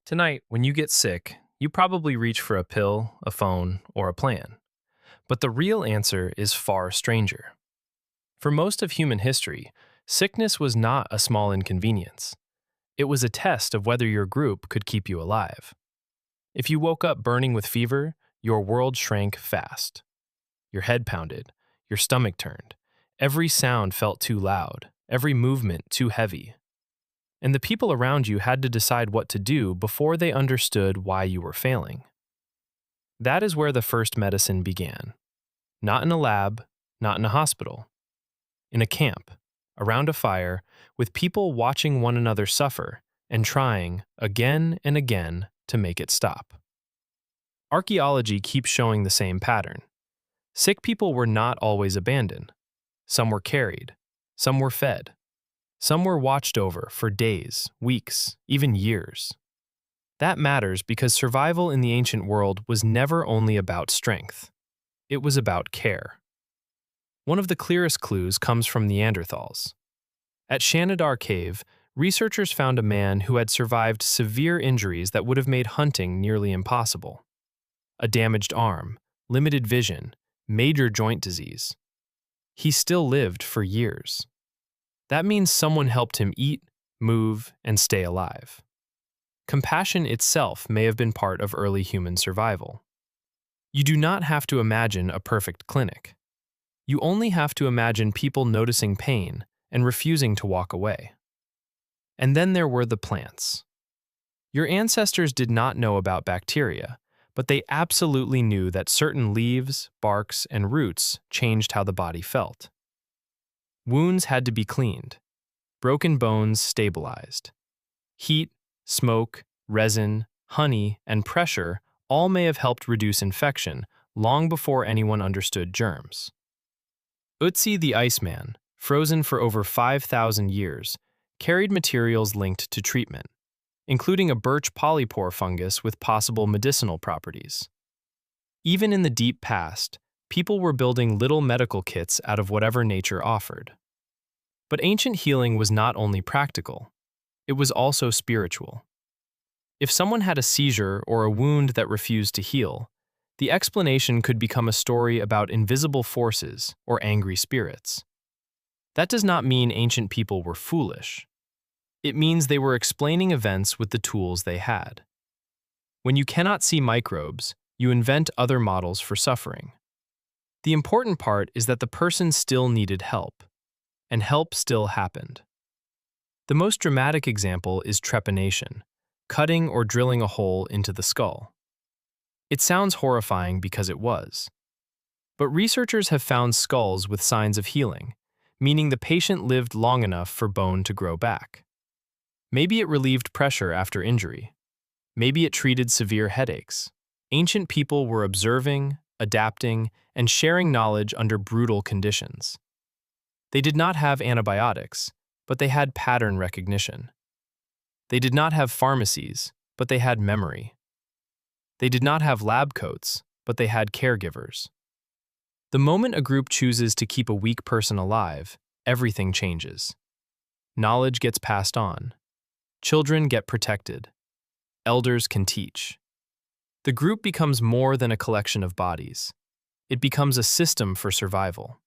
Tonight, when you get sick, you probably reach for a pill, a phone, or a plan. But the real answer is far stranger. For most of human history, sickness was not a small inconvenience. It was a test of whether your group could keep you alive. If you woke up burning with fever, your world shrank fast. Your head pounded, your stomach turned. Every sound felt too loud, every movement too heavy. And the people around you had to decide what to do before they understood why you were failing. That is where the first medicine began. Not in a lab, not in a hospital. In a camp, around a fire, with people watching one another suffer and trying, again and again, to make it stop. Archaeology keeps showing the same pattern. Sick people were not always abandoned. Some were carried. Some were fed. Some were watched over for days, weeks, even years. That matters because survival in the ancient world was never only about strength. It was about care. One of the clearest clues comes from Neanderthals. At Shanidar Cave, researchers found a man who had survived severe injuries that would have made hunting nearly impossible. A damaged arm, limited vision, major joint disease. He still lived for years. That means someone helped him eat, move, and stay alive. Compassion itself may have been part of early human survival. You do not have to imagine a perfect clinic. You only have to imagine people noticing pain and refusing to walk away. And then there were the plants. Your ancestors did not know about bacteria, but they absolutely knew that certain leaves, barks, and roots changed how the body felt. Wounds had to be cleaned. Broken bones stabilized. Heat, smoke, resin, honey, and pressure all may have helped reduce infection long before anyone understood germs. Ötzi the Iceman, frozen for over 5,000 years, carried materials linked to treatment, including a birch polypore fungus with possible medicinal properties. Even in the deep past, people were building little medical kits out of whatever nature offered. But ancient healing was not only practical, it was also spiritual. If someone had a seizure or a wound that refused to heal, the explanation could become a story about invisible forces or angry spirits. That does not mean ancient people were foolish. It means they were explaining events with the tools they had. When you cannot see microbes, you invent other models for suffering. The important part is that the person still needed help, and help still happened. The most dramatic example is trepanation, cutting or drilling a hole into the skull. It sounds horrifying because it was. But researchers have found skulls with signs of healing, meaning the patient lived long enough for bone to grow back. Maybe it relieved pressure after injury. Maybe it treated severe headaches. Ancient people were observing, adapting, and sharing knowledge under brutal conditions. They did not have antibiotics, but they had pattern recognition. They did not have pharmacies, but they had memory. They did not have lab coats, but they had caregivers. The moment a group chooses to keep a weak person alive, everything changes. Knowledge gets passed on. Children get protected. Elders can teach. The group becomes more than a collection of bodies. It becomes a system for survival.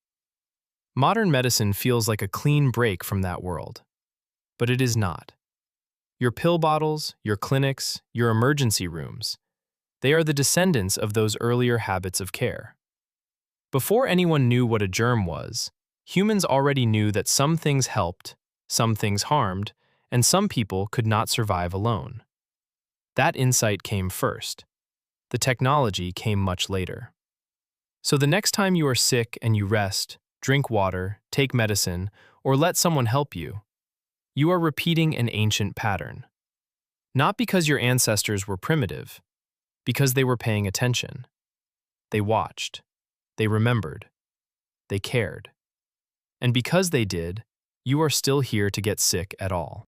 Modern medicine feels like a clean break from that world. But it is not. Your pill bottles, your clinics, your emergency rooms, they are the descendants of those earlier habits of care. Before anyone knew what a germ was, humans already knew that some things helped, some things harmed, and some people could not survive alone. That insight came first. The technology came much later. So the next time you are sick and you rest, drink water, take medicine, or let someone help you, you are repeating an ancient pattern. Not because your ancestors were primitive, because they were paying attention. They watched. They remembered. They cared. And because they did, you are still here to get sick at all.